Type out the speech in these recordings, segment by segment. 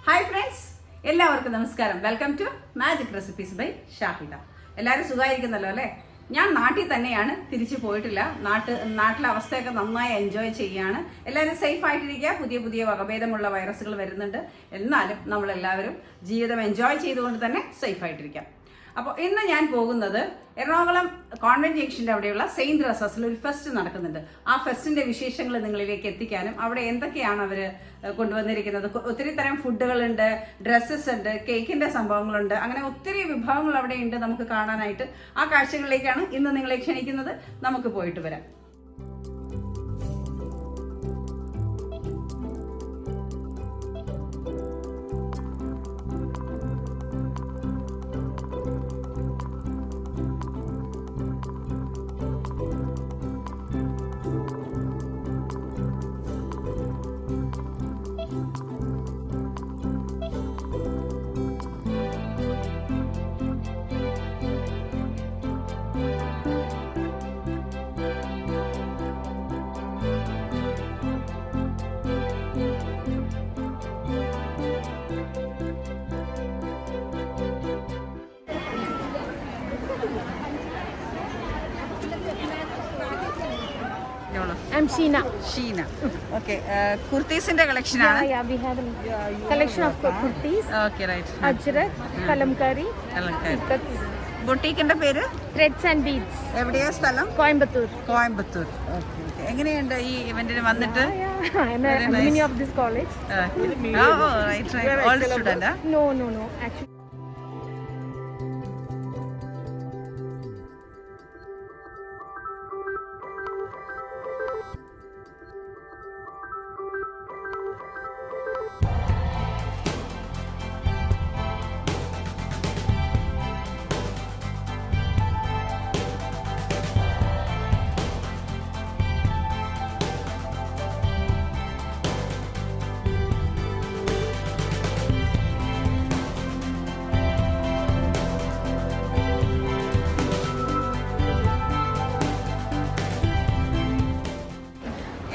Hi friends, എല്ലാവർക്കും നമസ്കാരം. Welcome to magic recipes by Shahida. എല്ലാവരും സുഖമായിരിക്കുന്നല്ലോ അല്ലേ? ഞാൻ നാട്ടിൽ തന്നെയാണ്, തിരിച്ചു പോയിട്ടില്ല. നാട്ടിലെ അവസ്ഥയൊക്കെ നന്നായി എൻജോയ് ചെയ്യുകയാണ്. എല്ലാവരും സേഫ് ആയിട്ടിരിക്കുക. പുതിയ പുതിയ വകഭേദമുള്ള വൈറസുകൾ വരുന്നുണ്ട്. എന്നാലും നമ്മളെല്ലാവരും ജീവിതം എൻജോയ് ചെയ്തുകൊണ്ട് തന്നെ സേഫ് ആയിട്ടിരിക്കാം. അപ്പോൾ ഇന്ന് ഞാൻ പോകുന്നത് എറണാകുളം കോൺവെന്റ് ജംഗ്ഷൻ്റെ അവിടെയുള്ള സെയിന്റ് റസസിൽ ഒരു ഫെസ്റ്റ് നടക്കുന്നുണ്ട്. ആ ഫെസ്റ്റിന്റെ വിശേഷങ്ങൾ നിങ്ങളിലേക്ക് എത്തിക്കാനും അവിടെ എന്തൊക്കെയാണ് അവർ കൊണ്ടുവന്നിരിക്കുന്നത്, ഒത്തിരി തരം ഫുഡുകളുണ്ട്, ഡ്രസ്സസ് ഉണ്ട്, കേക്കിന്റെ സംഭവങ്ങളുണ്ട്, അങ്ങനെ ഒത്തിരി വിഭവങ്ങൾ അവിടെ ഉണ്ട് നമുക്ക് കാണാനായിട്ട്. ആ കാഴ്ചകളിലേക്കാണ് ഇന്ന് നിങ്ങളെ ക്ഷണിക്കുന്നത്. നമുക്ക് പോയിട്ട് വരാം. I'm Sheena. Sheena. Okay. Kurtisinte collection ആണ്. Yeah, we have a collection of kurtis. Okay, right. Ajrak, kalamkari. Kalamkari. ബൊട്ടീക്കിന്റെ പേര് Threads and beads. എവിടെയാ സ്ഥലം? Coimbatore. കോയമ്പത്തൂർ. Okay. എങ്ങനെയുണ്ട് ഈ ഇവന്റിന് വന്നിട്ട്? I'm an alumni of this college. Oh, right. All the student, huh? No. Actually.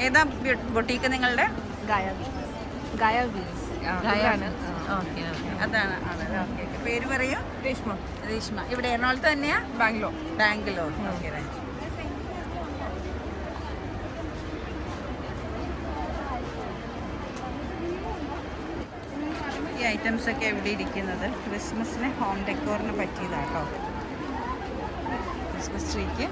ഏതാ boutique നിങ്ങളുടെ? Gaya beads. Okay, അതാണ്. Okay, പേര് പറയൂ. രേഷ്മ. ഇവിടെ എറണാകുളത്ത് തന്നെയാ? ബാംഗ്ലൂർ. ഓക്കെ. ഈ ഐറ്റംസ് ഒക്കെ എവിടെ ഇരിക്കുന്നത് ക്രിസ്മസിന് ഹോം ഡെക്കോറിന് പറ്റിയതാട്ടോ. ക്രിസ്മസ് ട്രീക്ക്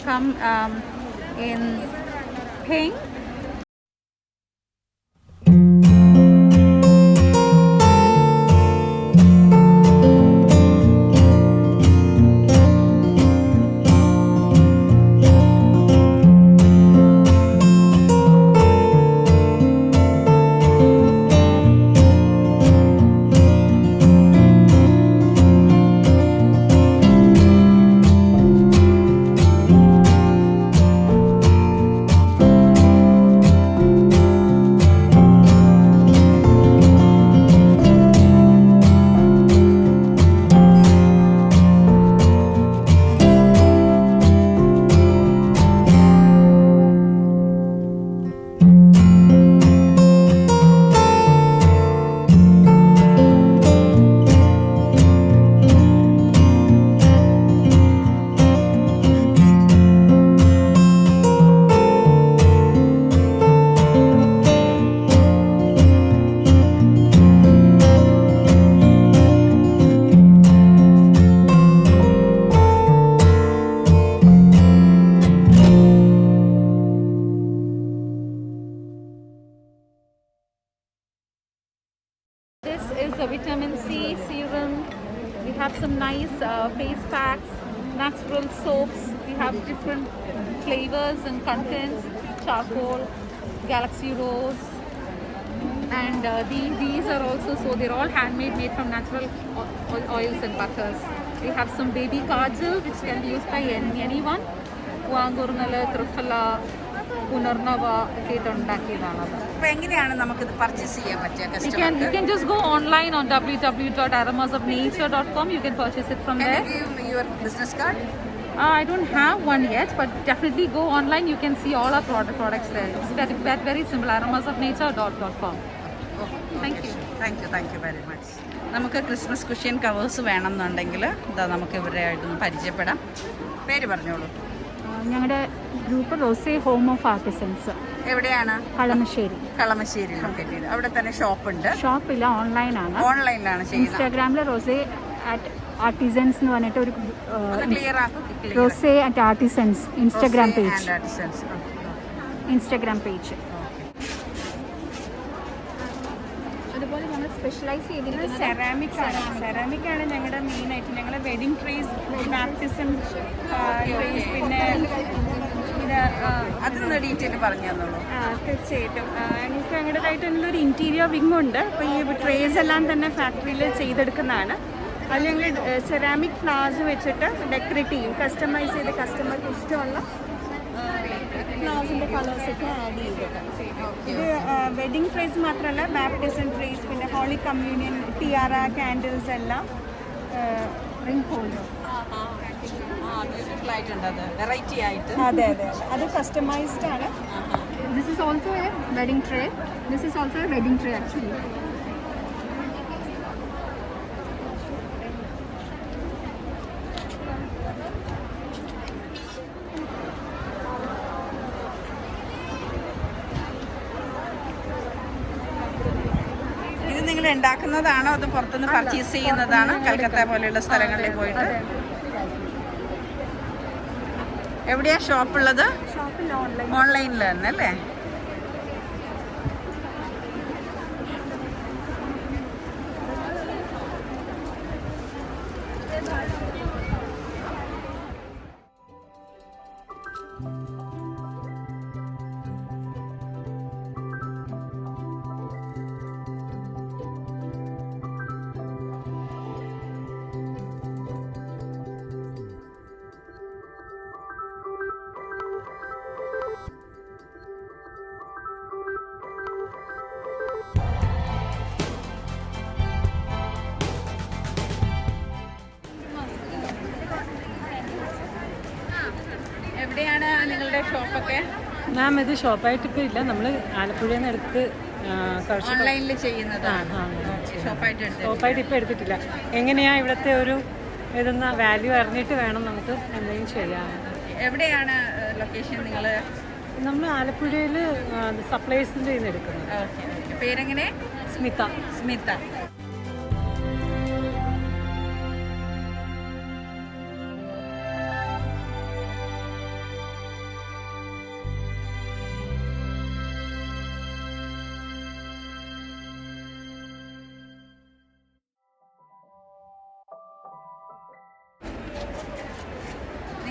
come in pink. This is a vitamin C serum. We have some nice face packs, natural soaps. We have different flavors and contents: charcoal, galaxy rose, and these are also, so they're all handmade, made from natural oils and butters. We have some baby kajal which can be used by anyone. Wangurnala, Trufala, Punarnava ഒക്കെ ഉണ്ടാക്കിയതാണ്. അപ്പോൾ എങ്ങനെയാണ് നമുക്കിത് purchase ചെയ്യാൻ പറ്റുക? You can just go online on www.aromasofnature.com. You can purchase it from there. Can you give your business card? I don't have one yet, but definitely go online. You can see all our products there. It's very simple. aromasofnature.com. Thank you very much. നമുക്ക് Christmas cushion covers വേണമെന്നുണ്ടെങ്കിൽ ഇതാ നമുക്ക് ഇവരായിട്ടൊന്ന് പരിചയപ്പെടാം. പേര് പറഞ്ഞോളൂ. ഞങ്ങളുടെ group റോസേ home of artisans. എവിടെയാണ്? Kalamassery locate ചെയ്ത്. അവിടെ തന്നെ ഷോപ്പില്ല, ഓൺലൈനാണ് ചെയ്യുന്നത്. ഇൻസ്റ്റാഗ്രാമിൽ റോസേ അറ്റ് ആർട്ടിസൻസ് എന്ന് പറഞ്ഞിട്ട് ഒരു റോസേ അറ്റ് ആർട്ടിസൻസ് ഇൻസ്റ്റാഗ്രാം പേജ്. അതുപോലെ ഞങ്ങൾ സ്പെഷ്യലൈസ് ചെയ്തിരിക്കുന്നത് സെറാമിക് ആണ് ഞങ്ങളുടെ മെയിനായിട്ട്. ഞങ്ങൾ വെഡിങ് ട്രേസ്, ബാപ്റ്റിസം ട്രേസ്, പിന്നെ ഇത് അതൊന്ന് ഡീറ്റെയിൽ പറഞ്ഞു തന്നോളൂ. തീർച്ചയായിട്ടും ഞങ്ങൾക്ക് ഞങ്ങളുടേതായിട്ട് ഒരു ഇൻറ്റീരിയർ വിങ് ഉണ്ട്. അപ്പോൾ ഈ ട്രേസ് എല്ലാം തന്നെ ഫാക്ടറിയിൽ ചെയ്തെടുക്കുന്നതാണ്. അത് ഞങ്ങൾ സെറാമിക് ഫ്ലവേഴ്സ് വെച്ചിട്ട് ഡെക്കറേറ്റ് ചെയ്യും, കസ്റ്റമൈസ് ചെയ്ത് കസ്റ്റമർക്ക് ഇഷ്ടമുള്ള ഫ്ലവേഴ്സിൻ്റെ കളേഴ്സൊക്കെ ആഡ് ചെയ്തിട്ട്. ഇത് വെഡിങ് ട്രേസ് മാത്രമല്ല, ബാപ്റ്റിസം ട്രേസ്, പിന്നെ ഹോളി കമ്മ്യൂണിയൻ, ടിയാറ, കാൻഡിൽസ് എല്ലാം, റിംഗ് ഹോൾഡർ. അതെ അത് കസ്റ്റമൈസ്ഡ് ആണ്. This is also a wedding tray. Actually. നിങ്ങൾ ഉണ്ടാക്കുന്നതാണോ അത് പുറത്തുനിന്ന് പർച്ചേസ് ചെയ്യുന്നതാണോ? കൽക്കത്ത പോലെയുള്ള സ്ഥലങ്ങളിൽ പോയിട്ട്. എവിടെയാ ഷോപ്പുള്ളത്? ഓൺലൈനിൽ തന്നെ അല്ലേ? എവിടെയാണ് നിങ്ങളുടെ ഷോപ്പൊക്കെ? മാം ഇത് ഷോപ്പായിട്ടിപ്പോൾ ഇല്ല, നമ്മൾ ആലപ്പുഴയിൽ നിന്ന് എടുത്ത് ഓൺലൈനിൽ ചെയ്യുന്നതാണ്. ഷോപ്പായിട്ട് ഇപ്പോൾ എടുത്തിട്ടില്ല. എങ്ങനെയാണ് ഇവിടുത്തെ ഒരു ഇതെന്ന വാല്യൂ അറിഞ്ഞിട്ട് വേണം നമുക്ക് എന്തെങ്കിലും ചെയ്യാൻ. എവിടെയാണ് ലൊക്കേഷൻ? നമ്മൾ ആലപ്പുഴയിൽ സപ്ലൈസിൻ്റെ നിന്ന് എടുക്കുന്നത്. പേരെങ്ങനെ? സ്മിത.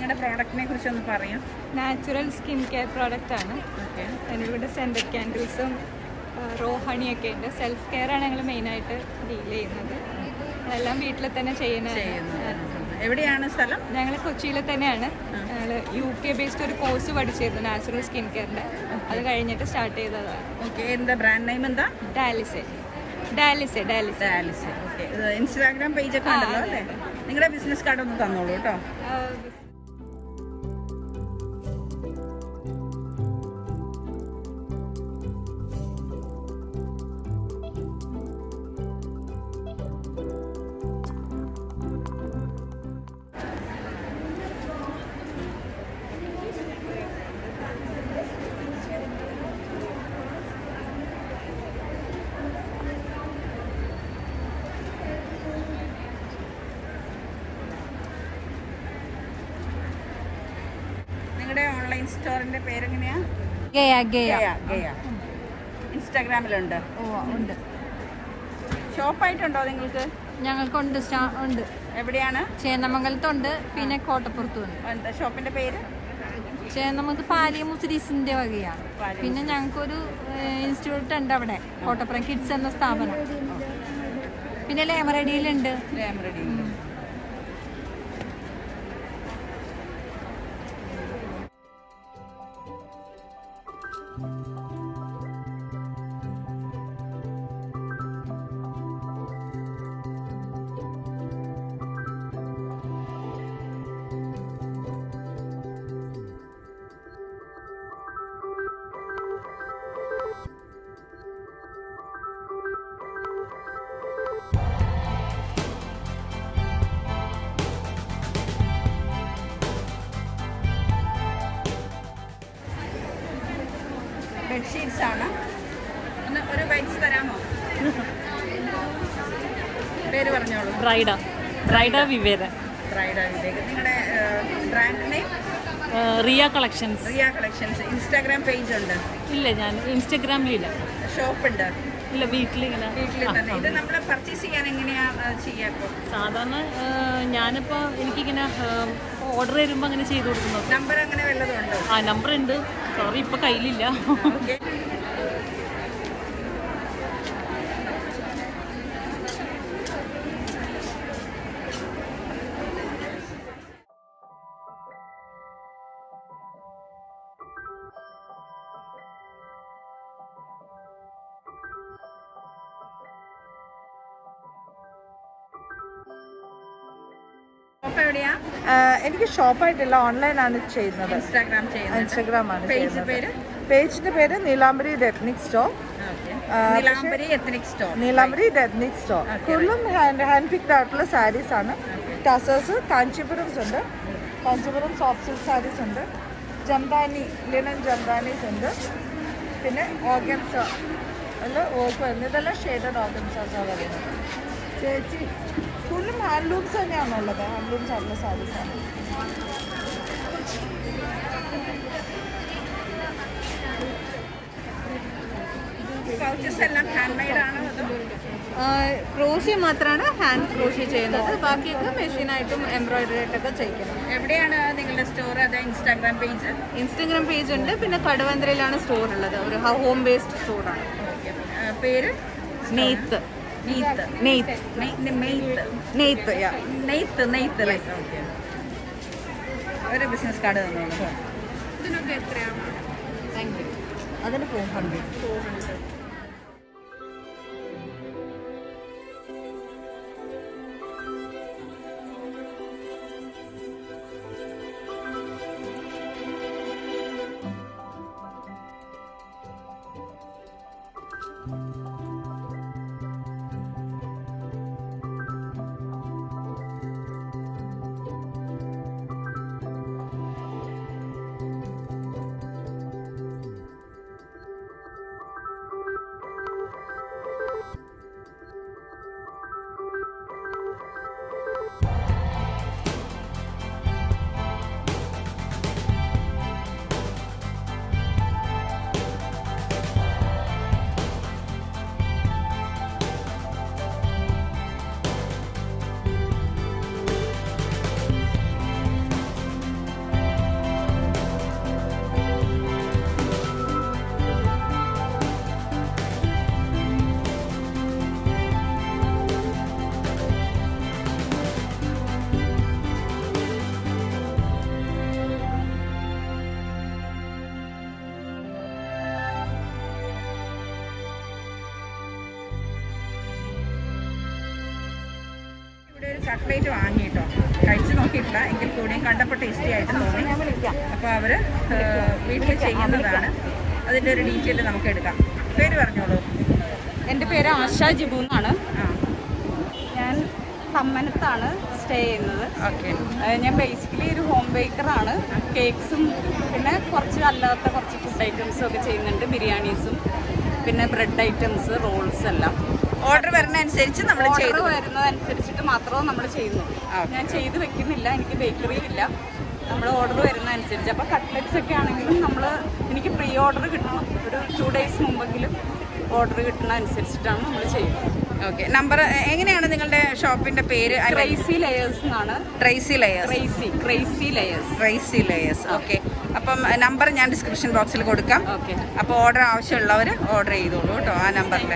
നിങ്ങളുടെ പ്രോഡക്റ്റിനെ കുറിച്ചൊന്ന് പറയും. നാച്ചുറൽ സ്കിൻ കെയർ പ്രോഡക്റ്റ് ആണ്. ഓക്കെ. അതിനിവിടെ സെൻറ്റഡ് ക്യാൻഡിൽസും റോ ഹണിയൊക്കെ ഉണ്ട്. സെൽഫ് കെയർ ആണ് ഞങ്ങൾ മെയിനായിട്ട് ഡീൽ ചെയ്യുന്നത്. അതെല്ലാം വീട്ടിൽ തന്നെ ചെയ്യുന്നത്. എവിടെയാണ് സ്ഥലം? ഞങ്ങൾ കൊച്ചിയിൽ തന്നെയാണ്. ഞങ്ങൾ UK ബേസ്ഡ് ഒരു കോഴ്സ് പഠിച്ചിരുന്നു നാച്ചുറൽ സ്കിൻ കെയറിൻ്റെ. അത് കഴിഞ്ഞിട്ട് സ്റ്റാർട്ട് ചെയ്തതാണ്. ഓക്കെ. എന്താ ബ്രാൻഡ് നെയിം എന്താ? ഡാലിസെ. ഓക്കെ. ഇൻസ്റ്റാഗ്രാം പേജൊക്കെ ഉണ്ടല്ലോ അല്ലേ? നിങ്ങളുടെ ബിസിനസ് കാർഡ് ഒന്ന് തന്നോളൂ കേട്ടോ. നിങ്ങളുടെ ഓൺലൈൻ സ്റ്റോറിന്റെ പേരെങ്ങനെയാ? ഗയ. ഇൻസ്റ്റാഗ്രാമിലുണ്ട്? ഉണ്ട്. ഷോപ്പായിട്ടുണ്ടോ നിങ്ങൾക്ക്? ഞങ്ങൾക്കുണ്ട്, ഉണ്ട്. എവിടെയാണ്? ചേന്നമംഗലത്തുണ്ട്, പിന്നെ കോട്ടപ്പുറത്തുണ്ട്. എന്താ ഷോപ്പിന്റെ പേര്? നമുക്ക് പാലിയ മുസ്ലിസിന്റെ വകയാണ്. പിന്നെ ഞങ്ങൾക്കൊരു ഇൻസ്റ്റിറ്റ്യൂട്ട് ഉണ്ട് അവിടെ, കോട്ടപ്പുറം കിഡ്സ് എന്ന സ്ഥാപനം. പിന്നെ ലേമറഡിയിലുണ്ട്. ബെഡ്ഷീറ്റ്സ് ആണ്. ഒന്ന് ഒരു ബൈറ്റ്സ് തരാമോ? പേര് പറഞ്ഞോളൂ. ബ്രൈഡ വിവേക്. നിങ്ങളുടെ brand name? Riya collections. Instagram page ഉണ്ട്? ഇല്ല, ഞാൻ ഇൻസ്റ്റാഗ്രാമിലില്ല. ഷോപ്പ് ഉണ്ട്? ഇല്ല, വീട്ടിൽ തന്നെ. ഇത് നമ്മൾ പർച്ചേസ് ചെയ്യാൻ എങ്ങനെയാ ചെയ്യാ? സാധാരണ ഞാനിപ്പോൾ എനിക്കിങ്ങനെ ഓർഡർ തരുമ്പോൾ അങ്ങനെ ചെയ്തു കൊടുക്കുന്നു. നമ്പർ അങ്ങനെ വല്ലതും ഉണ്ടോ? നമ്പർ ഉണ്ട്, സോറി ഇപ്പോൾ കയ്യിലില്ല. ഓക്കെ. എനിക്ക് ഷോപ്പായിട്ടില്ല, ഓൺലൈനാണ് ചെയ്യുന്നത്. ഇൻസ്റ്റാഗ്രാമാണ്. പേജിന്റെ പേര് നീലാംബരി എത്നിക് സ്റ്റോർ. നീലാംബരി എത്നിക് സ്റ്റോർ. കൂടുതലും ഹാൻഡ് പിക്ഡ് ആയിട്ടുള്ള സാരീസ് ആണ്. ടസേഴ്സ്, കാഞ്ചീപുരംസ് ഉണ്ട്, കാഞ്ചീപുരം സോഫ്റ്റ് സിൽക്ക് സാരീസ് ഉണ്ട്, ജംദാനി ലിനൻ ജംദാനീസ് ഉണ്ട്, പിന്നെ ഓർഗൻസ അല്ല വർക്ക് വരുന്നത്. ഇതെല്ലാം ഷെയ്ഡഡ് ഓർഗൻസാണ് വരുന്നത്. ചേച്ചി കൂടുതലും ഹാൻഡ്ലൂംസ് തന്നെയാണുള്ളത്. ഹാൻഡ്ലൂംസ് ആയിട്ടുള്ള സാരീസാണ്. ക്രോഷ്യ മാത്രമാണ് ഹാൻഡ് ക്രോഷ്യ ചെയ്യുന്നത്. ബാക്കിയൊക്കെ മെഷീനായിട്ടും എംബ്രോയിഡറി ആയിട്ടൊക്കെ ചെയ്യിക്കണം. എവിടെയാണ് നിങ്ങളുടെ സ്റ്റോർ? അത് ഇൻസ്റ്റാഗ്രാം പേജ് ഉണ്ട്. പിന്നെ കടുവന്ത്രയിലാണ് സ്റ്റോർ ഉള്ളത്. ഒരു ഹോം ബേസ്ഡ് സ്റ്റോറാണ്. പേര് നെയ്ത്ത്. ഒരു ബിസിനസ് കാർഡ് തന്നോളൂ. ഇതിനൊക്കെ എത്രയാണ്? അതിന് 400. കട്ട്ലേറ്റ് വാങ്ങിയിട്ടോ, കഴിച്ചു നോക്കിയിട്ടില്ല, എങ്കിൽ കൂടിയും കണ്ടപ്പോൾ ടേസ്റ്റി ആയിട്ട് തോന്നി. അപ്പോൾ അവർ വീട്ടിൽ ചെയ്യുന്നതാണ്. അതിൻ്റെ ഒരു ഡീറ്റെയിൽ നമുക്ക് എടുക്കാം. പേര് പറഞ്ഞോളൂ. എൻ്റെ പേര് ആശ ജിബു എന്നാണ്. ഞാൻ തമ്മനത്താണ് സ്റ്റേ ചെയ്യുന്നത്. ഓക്കെ. ഞാൻ ബേസിക്കലി ഒരു ഹോം ബേക്കറാണ്. കേക്ക്സും പിന്നെ കുറച്ച് അല്ലാത്ത കുറച്ച് ഫുഡ് ഐറ്റംസും ഒക്കെ ചെയ്യുന്നുണ്ട്. ബിരിയാണീസും പിന്നെ ബ്രെഡ് ഐറ്റംസ്, റോൾസ് എല്ലാം ഓർഡർ വരുന്നതനുസരിച്ച് നമ്മൾ ചെയ്തു വരുന്നതനുസരിച്ചിട്ട് മാത്രമേ നമ്മൾ ചെയ്യുന്നു. ഞാൻ ചെയ്ത് വെക്കുന്നില്ല, എനിക്ക് ബേക്കറി ഇല്ല. നമ്മൾ ഓർഡർ വരുന്നതനുസരിച്ച്. അപ്പോൾ കട്ട്ലറ്റ്സ് ഒക്കെ ആണെങ്കിലും എനിക്ക് പ്രീ ഓർഡർ കിട്ടണം. ഒരു 2 days മുമ്പെങ്കിലും ഓർഡർ കിട്ടുന്ന അനുസരിച്ചിട്ടാണ് നമ്മൾ ചെയ്യുന്നത്. ഓക്കെ. നമ്പർ എങ്ങനെയാണ് നിങ്ങളുടെ ഷോപ്പിന്റെ പേര്? ക്രൈസി ലെയേഴ്സ് എന്നാണ്. Crazy layers. ഓക്കെ. അപ്പം നമ്പർ ഞാൻ ഡിസ്ക്രിപ്ഷൻ ബോക്സിൽ കൊടുക്കാം. ഓക്കെ. അപ്പോൾ ഓർഡർ ആവശ്യമുള്ളവർ ഓർഡർ ചെയ്തോളൂ കേട്ടോ ആ നമ്പറിൽ.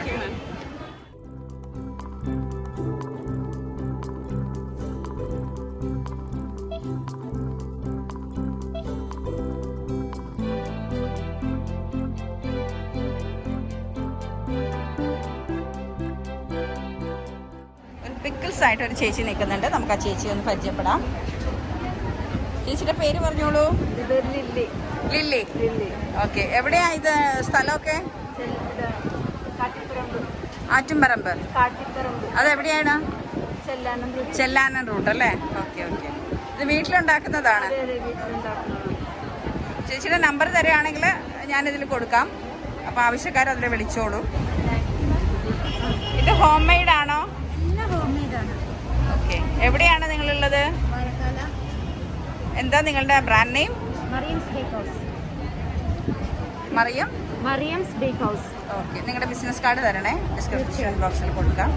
പിക്കിൾസ് ആയിട്ട് ഒരു ചേച്ചി നിൽക്കുന്നുണ്ട്. നമുക്ക് ആ ചേച്ചി ഒന്ന് പരിചയപ്പെടാം. ചേച്ചിയുടെ പേര് പറഞ്ഞോളൂ. ലില്ലി. ഓക്കെ. എവിടെയാ ഇത് സ്ഥലമൊക്കെ? ആറ്റുംപറമ്പ്. അതെവിടെയാണ്? ചെല്ലാനം റൂട്ട് അല്ലേ? ഓക്കെ. ഇത് വീട്ടിലുണ്ടാക്കുന്നതാണ്. ചേച്ചിയുടെ നമ്പർ തരികയാണെങ്കിൽ ഞാനിതിൽ കൊടുക്കാം. അപ്പോൾ ആവശ്യക്കാർ അതിൽ വിളിച്ചോളൂ. ഇത് ഹോം മെയ്ഡ് ആണോ? ഓക്കെ. എവിടെയാണ് നിങ്ങളുള്ളത്? എന്താ നിങ്ങളുടെ brand name? Mariam's bake house. Okay. നിങ്ങളുടെ ബിസിനസ് കാർഡ് തരണേ, ഡിസ്ക്രിപ്ഷൻ ബോക്സിൽ കൊടുക്കാം.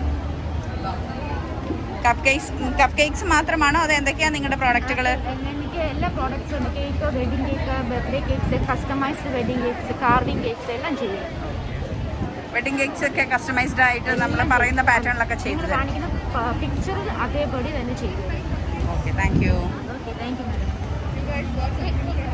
കപ്പ് കേക്ക്സ് മാത്രമാണോ? അത് എന്തൊക്കെയാണ് നിങ്ങളുടെ പ്രോഡക്റ്റുകൾ? എനിക്ക് എല്ലാ പ്രോഡക്റ്റ്സും ഉണ്ട്. Cake, wedding cake, birthday cakes, customized wedding cakes, carving cakes എല്ലാം ചെയ്യും. വെഡിങ് കേക്ക്സ് ഒക്കെ കസ്റ്റമൈസ്ഡ് ആയിട്ട് നമ്മൾ പറയുന്ന പാറ്റേണിലൊക്കെ ചെയ്തു കാണിക്കുന്ന പിക്ചറിൽ അതേപടി തന്നെ ചെയ്യും. Okay. Thank you. Okay, thank you.